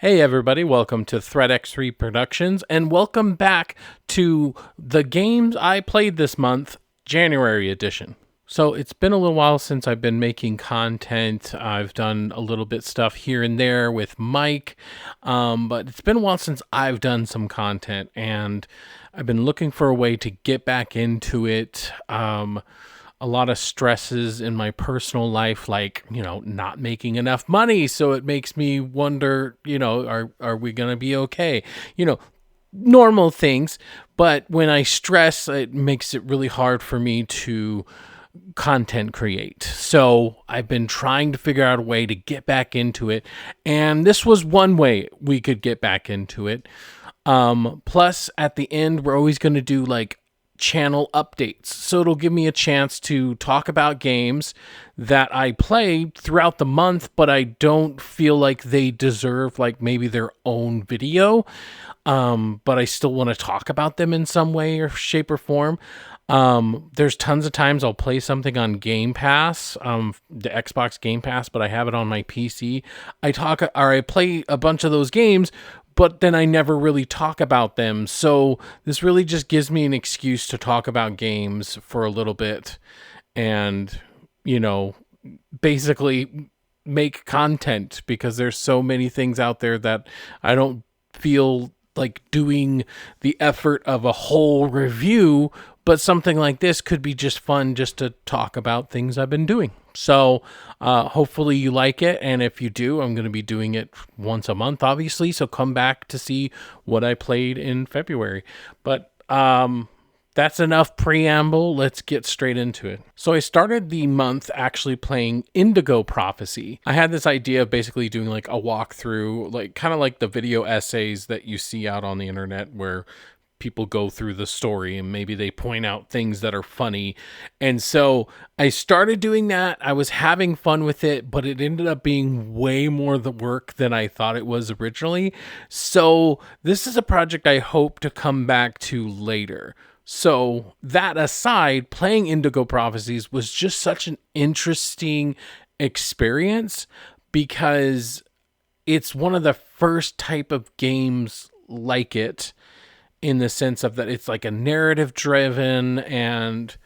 Hey everybody, welcome to ThreadX3 Productions, and welcome back to the games I played this month, January edition. So it's been a little while since I've been making content. I've done a little bit stuff here and there with Mike, but it's been a while since I've done some content, and I've been looking for a way to get back into it. A lot of stresses in my personal life, like, not making enough money. So it makes me wonder, are we going to be okay? Normal things. But when I stress, it makes it really hard for me to content create. So I've been trying to figure out a way to get back into it. And this was one way we could get back into it. Plus, at the end, we're always going to do like channel updates. So it'll give me a chance to talk about games that I play throughout the month, but I don't feel like they deserve like maybe their own video. But I still want to talk about them in some way or shape or form. There's tons of times I'll play something on Game Pass, the Xbox Game Pass, but I have it on my PC. I play a bunch of those games, but then I never really talk about them. So this really just gives me an excuse to talk about games for a little bit and, basically make content, because there's so many things out there that I don't feel like doing the effort of a whole review, but something like this could be just fun just to talk about things I've been doing. So hopefully you like it, and if you do, I'm going to be doing it once a month, obviously, so come back to see what I played in February. But that's enough preamble. Let's get straight into it. So I started the month actually playing Indigo Prophecy. I had this idea of basically doing like a walkthrough, like kind of like the video essays that you see out on the internet where people go through the story and maybe they point out things that are funny. And so I started doing that. I was having fun with it, but it ended up being way more the work than I thought it was originally. So this is a project I hope to come back to later. So that aside, playing Indigo Prophecies was just such an interesting experience because it's one of the first type of games like it, in the sense of that it's like a narrative driven and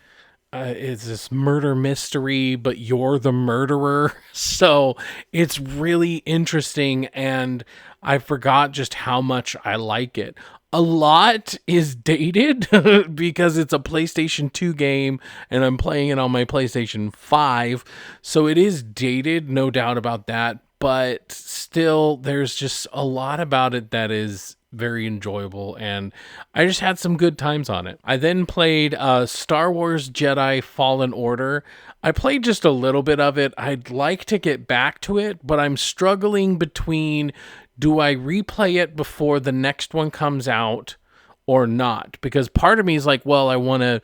it's this murder mystery, but you're the murderer. So it's really interesting, and I forgot just how much I like it. A lot is dated because it's a PlayStation 2 game and I'm playing it on my PlayStation 5. So it is dated, no doubt about that. But still, there's just a lot about it that is very enjoyable, and I just had some good times on it. I then played Star Wars Jedi Fallen Order. I played just a little bit of it. I'd like to get back to it, but I'm struggling between, do I replay it before the next one comes out or not? Because part of me is like, well, I want to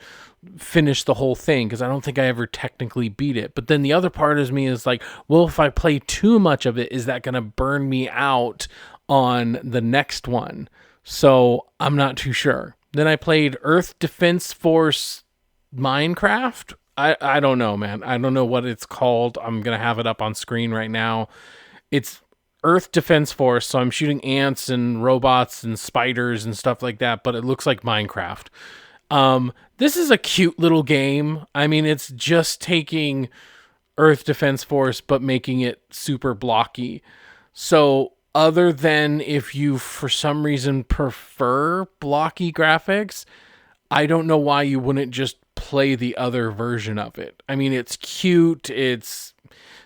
finish the whole thing because I don't think I ever technically beat it. But then the other part of me is like, well, if I play too much of it, is that going to burn me out on the next one? So I'm not too sure. Then I played Earth Defense Force Minecraft. I don't know, man. I don't know what it's called. I'm going to have it up on screen right now. It's Earth Defense Force, so I'm shooting ants and robots and spiders and stuff like that, but it looks like Minecraft. This is a cute little game. I mean, it's just taking Earth Defense Force, but making it super blocky. So other than if you, for some reason, prefer blocky graphics, I don't know why you wouldn't just play the other version of it. I mean, it's cute. It's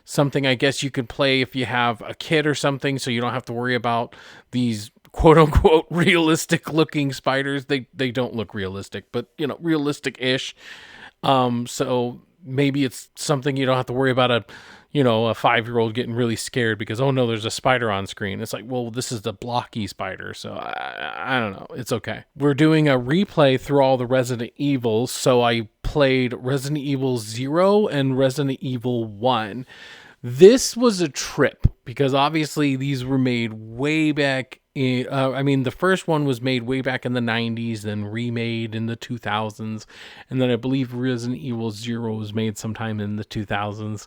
something I guess you could play if you have a kid or something, so you don't have to worry about these quote unquote realistic looking spiders. They don't look realistic, but realistic-ish. So maybe it's something you don't have to worry about a 5-year-old getting really scared because, oh no, there's a spider on screen. It's like, well, this is the blocky spider, so I don't know. It's okay. We're doing a replay through all the Resident Evils, so I played Resident Evil 0 and Resident Evil 1. This was a trip because obviously these were made way back in, the first one was made way back in the 90s, then remade in the 2000s, and then I believe Resident Evil 0 was made sometime in the 2000s.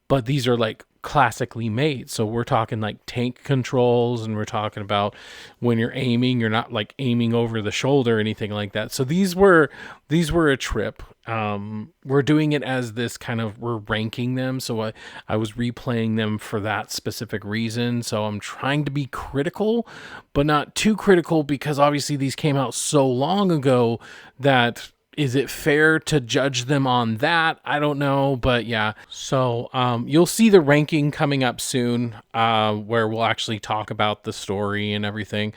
But these are like classically made. So we're talking like tank controls, and we're talking about when you're aiming, you're not like aiming over the shoulder or anything like that. So these were a trip. We're doing it as this kind of, we're ranking them. So I was replaying them for that specific reason. So I'm trying to be critical, but not too critical, because obviously these came out so long ago that, is it fair to judge them on that? I don't know, but yeah. So you'll see the ranking coming up soon, where we'll actually talk about the story and everything.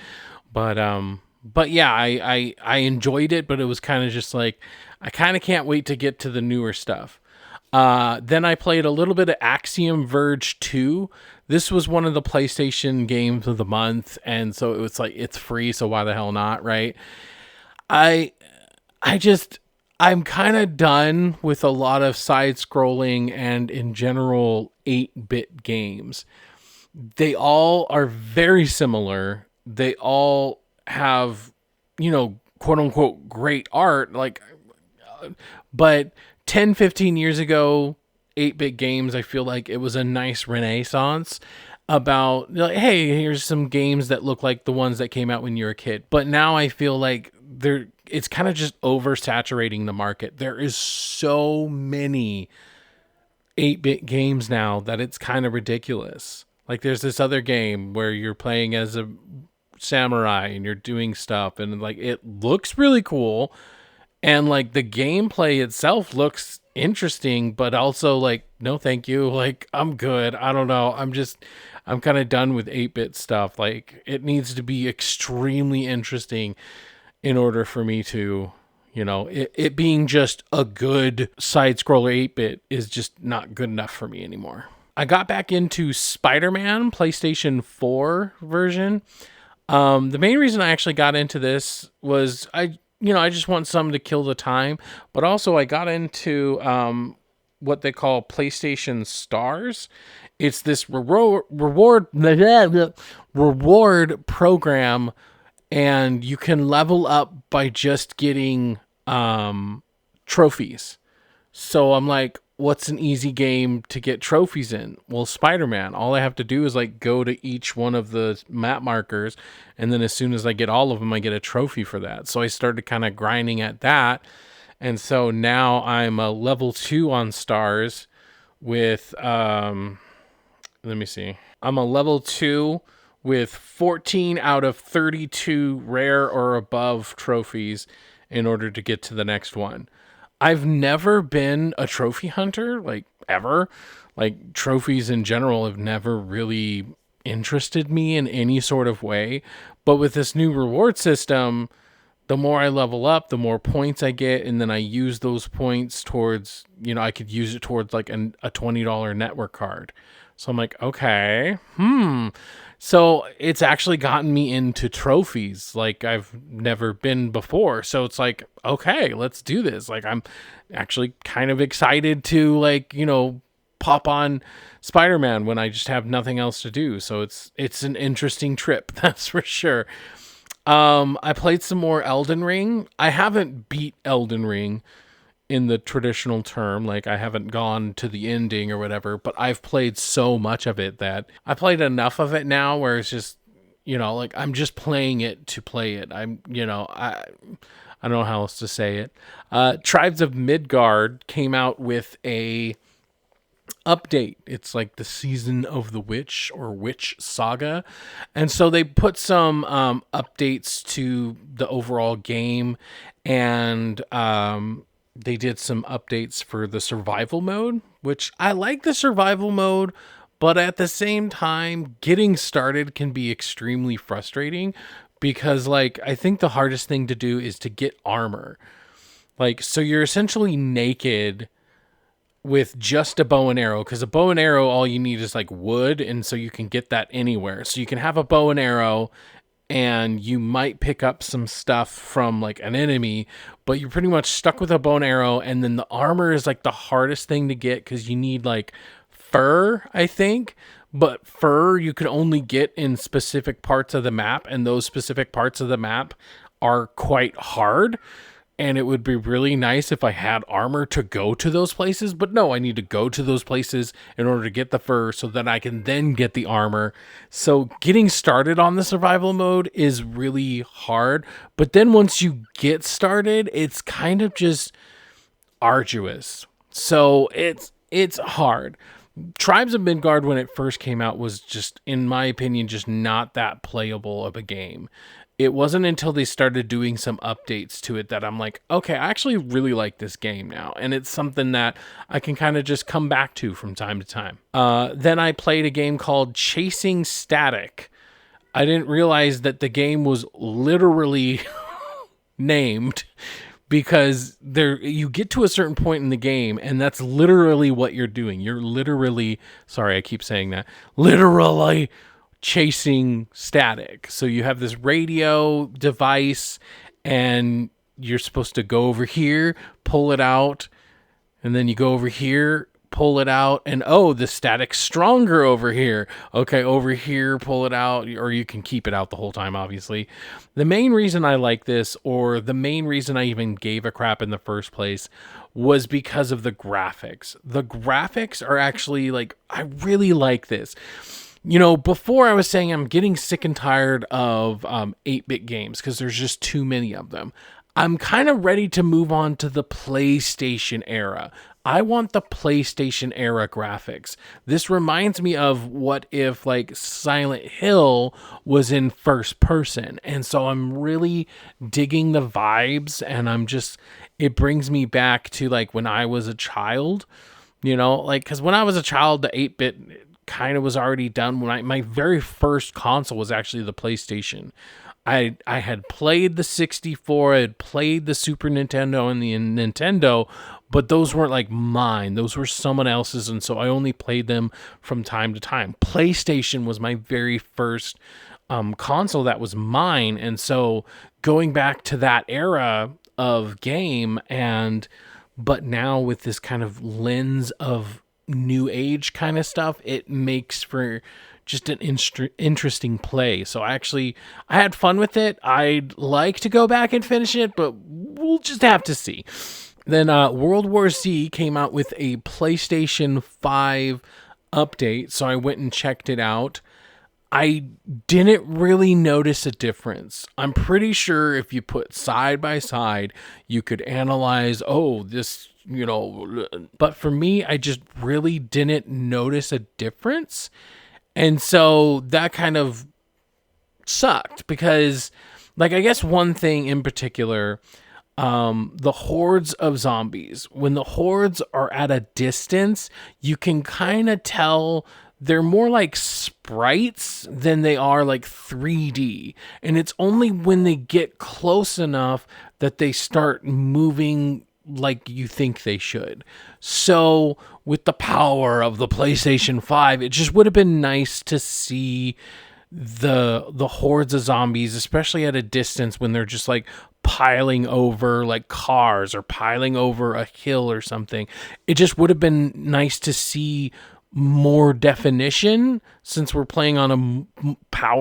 But yeah, I enjoyed it, but it was kind of just like, I kind of can't wait to get to the newer stuff. Then I played a little bit of Axiom Verge 2. This was one of the PlayStation games of the month, and so it was like, it's free, so why the hell not, right? I'm kind of done with a lot of side-scrolling and, in general, 8-bit games. They all are very similar. They all have, quote-unquote, great art, but 10, 15 years ago, 8-bit games, I feel like it was a nice renaissance about, like, hey, here's some games that look like the ones that came out when you were a kid. But now I feel like it's kind of just oversaturating the market. There is so many 8-bit games now that it's kind of ridiculous. Like, there's this other game where you're playing as a samurai and you're doing stuff, and like, it looks really cool, and like the gameplay itself looks interesting, but also like, no thank you, like, I'm good. I don't know, I'm kind of done with 8-bit stuff. Like, it needs to be extremely interesting in order for me to, it being just a good side-scroller 8-bit is just not good enough for me anymore. I got back into Spider-Man PlayStation 4 version. The main reason I actually got into this was I just want something to kill the time, but also I got into what they call PlayStation Stars. It's this reward program, and you can level up by just getting trophies. So I'm like, what's an easy game to get trophies in? Well, Spider-Man. All I have to do is like go to each one of the map markers, and then as soon as I get all of them, I get a trophy for that. So I started kind of grinding at that, and so now I'm a level 2 on Stars with let me see. I'm a level 2 with 14 out of 32 rare or above trophies in order to get to the next one. I've never been a trophy hunter, like, ever. Like, trophies in general have never really interested me in any sort of way. But with this new reward system, the more I level up, the more points I get, and then I use those points towards, I could use it towards like a $20 network card. So I'm like, okay, So it's actually gotten me into trophies like I've never been before. So it's like, okay, let's do this. Like, I'm actually kind of excited to, like, pop on Spider-Man when I just have nothing else to do. So it's an interesting trip, that's for sure. I played some more Elden Ring. I haven't beat Elden Ring in the traditional term, like, I haven't gone to the ending or whatever, but I've played so much of it that I played enough of it now where it's just, like, I'm just playing it to play it. I don't know how else to say it. Tribes of Midgard came out with a update. It's like the Season of the Witch or Witch Saga. And so they put some updates to the overall game, and they did some updates for the survival mode, which I like the survival mode, but at the same time, getting started can be extremely frustrating because, like, I think the hardest thing to do is to get armor. Like, so you're essentially naked with just a bow and arrow, because a bow and arrow, all you need is like wood, and so you can get that anywhere. So you can have a bow and arrow, and you might pick up some stuff from like an enemy, but you're pretty much stuck with a bow and arrow. And then the armor is like the hardest thing to get because you need like fur, I think. But fur you can only get in specific parts of the map, and those specific parts of the map are quite hard. and it would be really nice if I had armor to go to those places, but no, I need to go to those places in order to get the fur so that I can then get the armor. So getting started on the survival mode is really hard, but then once you get started, it's kind of just arduous. So it's hard. Tribes of Midgard, when it first came out, was just, in my opinion, just not that playable of a game. It wasn't until they started doing some updates to it that I'm like, okay, I actually really like this game now. And it's something that I can kind of just come back to from time to time. Then I played a game called Chasing Static. I didn't realize that the game was literally named, because you get to a certain point in the game and that's literally what you're doing. You're literally, sorry, I keep saying that, literally chasing static. So you have this radio device and you're supposed to go over here, pull it out, and then you go over here, pull it out, and oh, the static's stronger over here. Okay, over here, pull it out, or you can keep it out the whole time, obviously. The main reason I like this, or the main reason I even gave a crap in the first place, was because of the graphics. The graphics are actually, like, I really like this. You know, before I was saying I'm getting sick and tired of 8-bit games because there's just too many of them. I'm kind of ready to move on to the PlayStation era. I want the PlayStation era graphics. This reminds me of what if like Silent Hill was in first person. And so I'm really digging the vibes, and it brings me back to like when I was a child, you know, like, cause when I was a child, the 8-bit kind of was already done. When my very first console was actually the PlayStation. I had played the 64, I had played the Super Nintendo and the Nintendo, but those weren't like mine. Those were someone else's, and so I only played them from time to time. PlayStation was my very first console that was mine, and so going back to that era of game, but now with this kind of lens of new age kind of stuff, it makes for just an interesting play. So I had fun with it. I'd like to go back and finish it, but we'll just have to see. Then World War Z came out with a PlayStation 5 update, so I went and checked it out. I didn't really notice a difference. I'm pretty sure if you put side by side, you could analyze, oh, this, you know, but for me, I just really didn't notice a difference. And so that kind of sucked because, like, I guess one thing in particular, the hordes of zombies, when the hordes are at a distance, you can kind of tell they're more like sprites than they are like 3D. And it's only when they get close enough that they start moving like you think they should. So with the power of the PlayStation 5, it just would have been nice to see the hordes of zombies, especially at a distance when they're just like piling over like cars or piling over a hill or something. It just would have been nice to see more definition since we're playing on a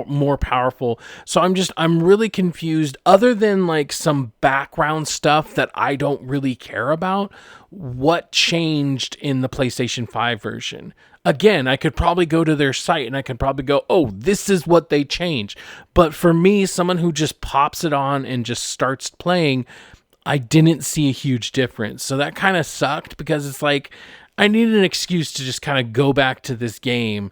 more powerful. So I'm really confused. Other than like some background stuff that I don't really care about, what changed in the PlayStation 5 version? Again, I could probably go to their site and I could probably go, oh, this is what they changed. But for me, someone who just pops it on and just starts playing, I didn't see a huge difference. So that kind of sucked because it's like, I needed an excuse to just kind of go back to this game,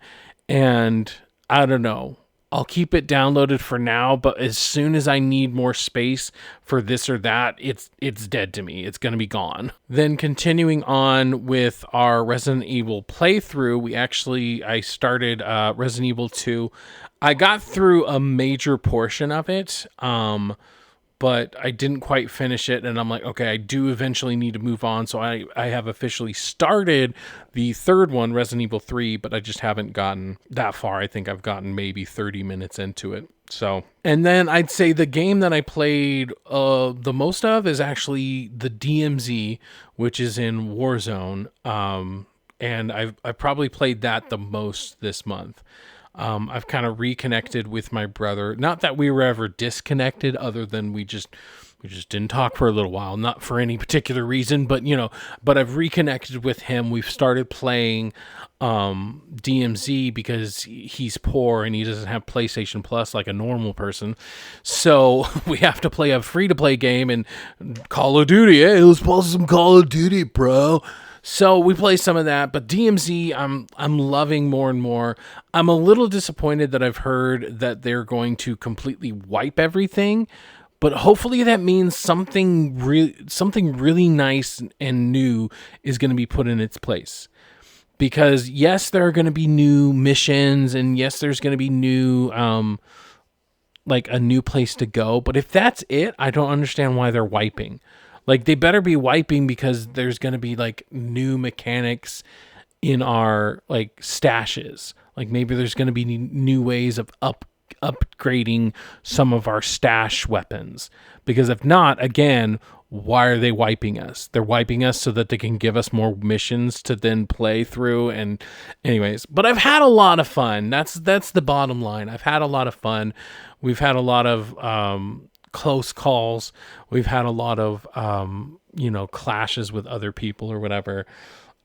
and I don't know. I'll keep it downloaded for now, but as soon as I need more space for this or that, it's dead to me. It's going to be gone. Then continuing on with our Resident Evil playthrough, I started Resident Evil 2. I got through a major portion of it, but I didn't quite finish it, and I'm like, okay, I do eventually need to move on, so I have officially started the third one, Resident Evil 3, but I just haven't gotten that far. I think I've gotten maybe 30 minutes into it. So, and then I'd say the game that I played the most of is actually the DMZ, which is in Warzone, and I've probably played that the most this month. I've kind of reconnected with my brother. Not that we were ever disconnected, other than we We just didn't talk for a little while, not for any particular reason, but but I've reconnected with him. We've started playing DMZ because he's poor and he doesn't have PlayStation Plus like a normal person. So we have to play a free-to-play game and Call of Duty. Hey, let's play some Call of Duty, bro. So we play some of that, but DMZ I'm loving more and more. I'm a little disappointed that I've heard that they're going to completely wipe everything, but hopefully that means something really nice and new is going to be put in its place. Because yes, there are going to be new missions, and yes, there's going to be new like a new place to go, but if that's it, I don't understand why they're wiping. Like, they better be wiping because there's going to be, like, new mechanics in our, like, stashes. Like, maybe there's going to be new ways of upgrading some of our stash weapons. Because if not, again, why are they wiping us? They're wiping us so that they can give us more missions to then play through. And anyways, but I've had a lot of fun. That's the bottom line. I've had a lot of fun. We've had a lot of close calls. We've had a lot of clashes with other people or whatever.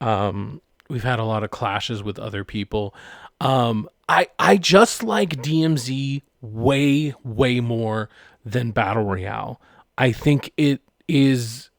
We've had a lot of clashes with other people. I just like DMZ way more than Battle Royale. I think it is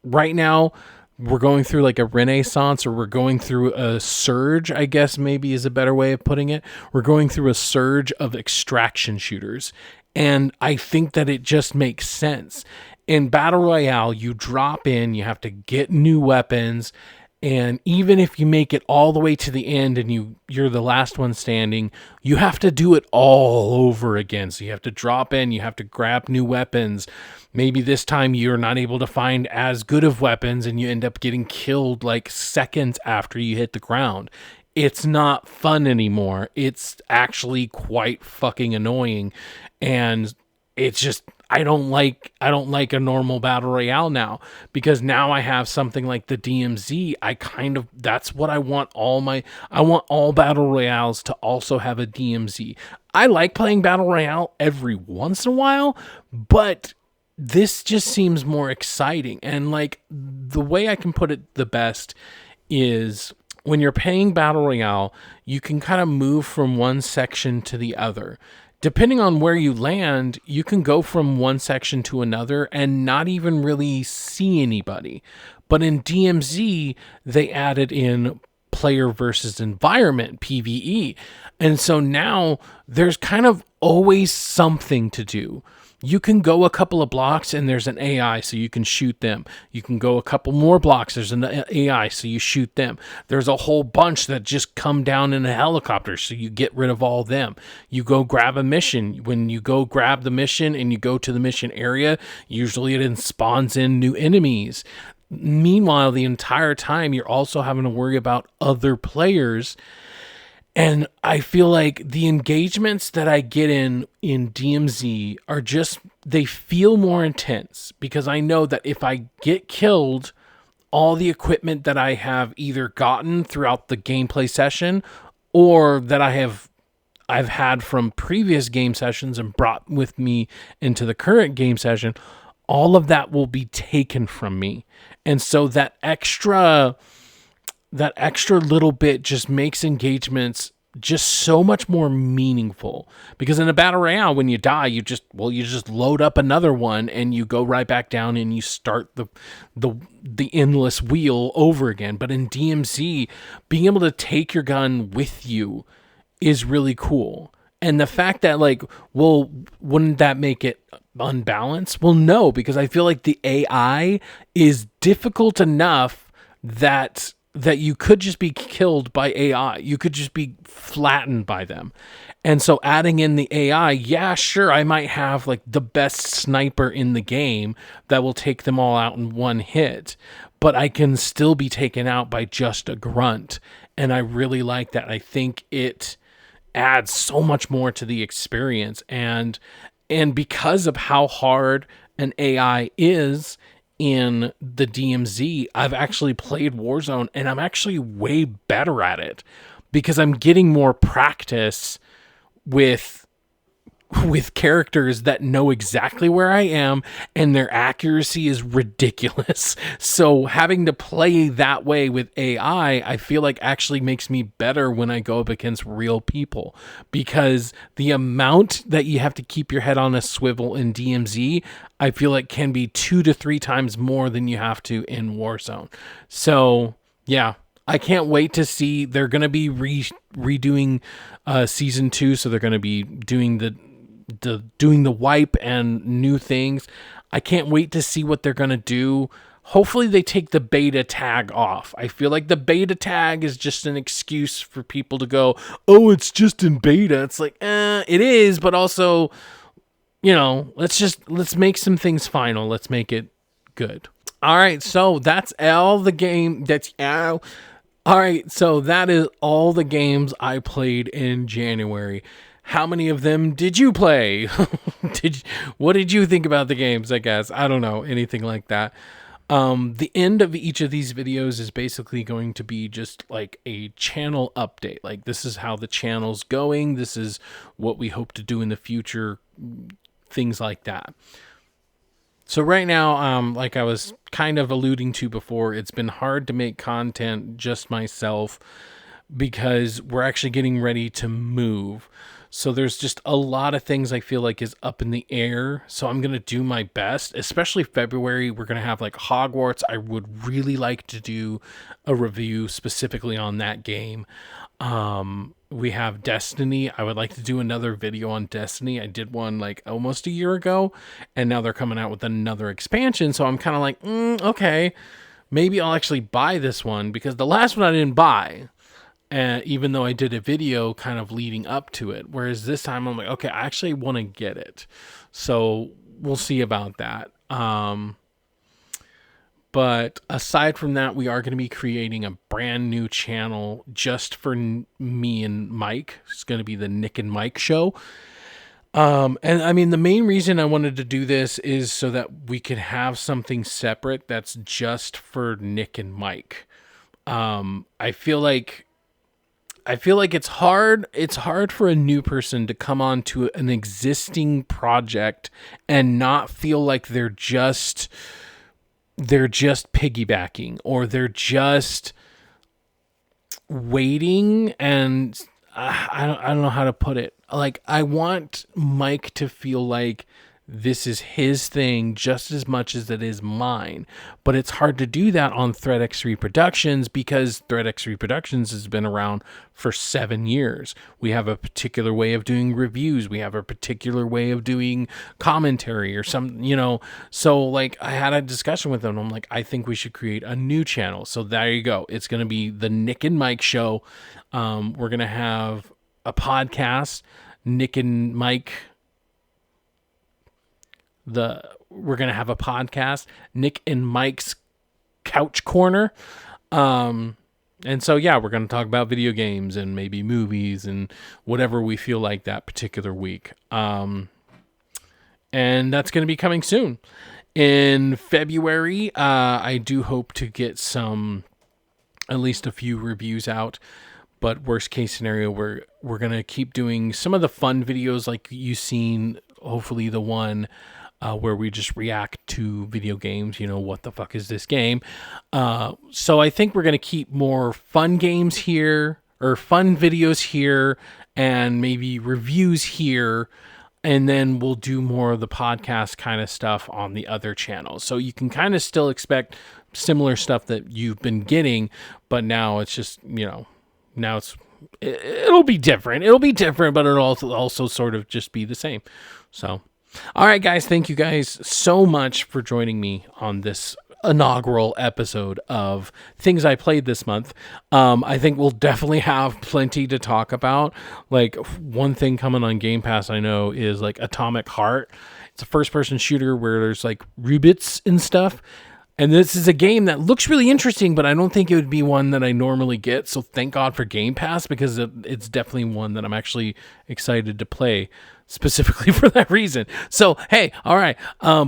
right now we're going through like a renaissance, or we're going through a surge, I guess maybe is a better way of putting it. We're going through a surge of extraction shooters. And I think that it just makes sense. In Battle Royale, you drop in, you have to get new weapons, and even if you make it all the way to the end and you're the last one standing, you have to do it all over again. So you have to drop in, you have to grab new weapons. Maybe this time you're not able to find as good of weapons and you end up getting killed like seconds after you hit the ground. It's not fun anymore. It's actually quite fucking annoying. And it's just, I don't like a normal Battle Royale now, because now I have something like the DMZ. That's what I want. I want all Battle Royales to also have a DMZ. I like playing Battle Royale every once in a while, but this just seems more exciting. And like, the way I can put it the best is, when you're playing Battle Royale, you can kind of move from one section to the other. Depending on where you land, you can go from one section to another and not even really see anybody. But in DMZ, they added in player versus environment, PvE. And so now there's kind of always something to do. You can go a couple of blocks and there's an AI, so you can shoot them. You can go a couple more blocks, there's an AI, so you shoot them. There's a whole bunch that just come down in a helicopter, so you get rid of all them. You go grab a mission. When you go grab the mission and you go to the mission area, usually it spawns in new enemies. Meanwhile, the entire time you're also having to worry about other players. And I feel like the engagements that I get in DMZ are just, they feel more intense, because I know that if I get killed, all the equipment that I have either gotten throughout the gameplay session, or that I've had from previous game sessions and brought with me into the current game session, all of that will be taken from me. And so that extra little bit just makes engagements just so much more meaningful. Because in a Battle Royale, when you die, you just load up another one and you go right back down and you start the endless wheel over again. But in DMZ, being able to take your gun with you is really cool. And the fact that, like, well, wouldn't that make it unbalanced? Well, no, because I feel like the AI is difficult enough that you could just be killed by AI. You could just be flattened by them. And so adding in the AI, yeah, sure, I might have like the best sniper in the game that will take them all out in one hit, but I can still be taken out by just a grunt. And I really like that. I think it adds so much more to the experience. And because of how hard an AI is in the DMZ, I've actually played Warzone and I'm actually way better at it, because I'm getting more practice with with characters that know exactly where I am, and their accuracy is ridiculous. So having to play that way with AI, I feel like actually makes me better when I go up against real people, because the amount that you have to keep your head on a swivel in DMZ, I feel like can be 2 to 3 times more than you have to in Warzone. So yeah, I can't wait to see. They're going to be redoing season 2, so they're going to be doing the wipe and new things. I can't wait to see what they're going to do. Hopefully they take the beta tag off. I feel like the beta tag is just an excuse for people to go, oh, it's just in beta. It's like, it is, but also, let's make some things final. Let's make it good. All right, so that's all the game. All right, so that is all the games I played in January. How many of them did you play? What did you think about the games, I guess? I don't know, anything like that. The end of each of these videos is basically going to be just like a channel update. Like, this is how the channel's going. This is what we hope to do in the future. Things like that. So right now, like I was kind of alluding to before, it's been hard to make content just myself because we're actually getting ready to move. So there's just a lot of things I feel like is up in the air. So I'm going to do my best, especially February. We're going to have like Hogwarts. I would really like to do a review specifically on that game. We have Destiny. I would like to do another video on Destiny. I did one like almost a year ago, and now they're coming out with another expansion. So I'm kind of like, okay, maybe I'll actually buy this one, because the last one I didn't buy. Even though I did a video kind of leading up to it. Whereas this time I'm like, okay, I actually want to get it. So we'll see about that. But aside from that, we are going to be creating a brand new channel just for me and Mike. It's going to be the Nick and Mike show. And I mean, the main reason I wanted to do this is so that we could have something separate that's just for Nick and Mike. I feel like it's hard. It's hard for a new person to come on to an existing project and not feel like they're just piggybacking, or they're just waiting. And I don't know how to put it. Like, I want Mike to feel like this is his thing just as much as it is mine. But it's hard to do that on ThreadX Productions, because ThreadX Productions has been around for 7 years. We have a particular way of doing reviews. We have a particular way of doing commentary or some, So like, I had a discussion with them. I'm like, I think we should create a new channel. So there you go. It's going to be the Nick and Mike show. We're going to have a podcast, Nick and Mike. We're going to have a podcast, Nick and Mike's Couch Corner. And so, yeah, we're going to talk about video games and maybe movies and whatever we feel like that particular week. And that's going to be coming soon. In February, I do hope to get at least a few reviews out. But worst case scenario, we're going to keep doing some of the fun videos like you've seen, hopefully the one where we just react to video games, what the fuck is this game? So I think we're going to keep more fun games here, or fun videos here, and maybe reviews here. And then we'll do more of the podcast kind of stuff on the other channels. So you can kind of still expect similar stuff that you've been getting, but now it's just, now it'll be different. It'll be different, but it'll also sort of just be the same. So, all right, guys, thank you guys so much for joining me on this inaugural episode of things I played this month. I think we'll definitely have plenty to talk about. Like, one thing coming on Game Pass I know is like Atomic Heart. It's a first-person shooter where there's like Rubits and stuff. And this is a game that looks really interesting, but I don't think it would be one that I normally get. So thank God for Game Pass, because it's definitely one that I'm actually excited to play specifically for that reason. So, hey, all right,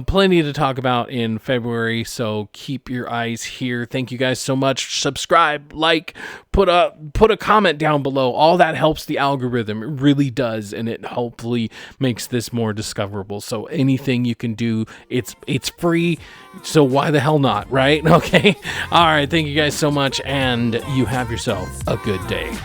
plenty to talk about in February, so keep your eyes here. Thank you guys so much. Subscribe, like, put a comment down below. All that helps the algorithm. It really does, and it hopefully makes this more discoverable. So anything you can do, it's free, so why the hell not, right? Okay, all right, thank you guys so much, and you have yourself a good day.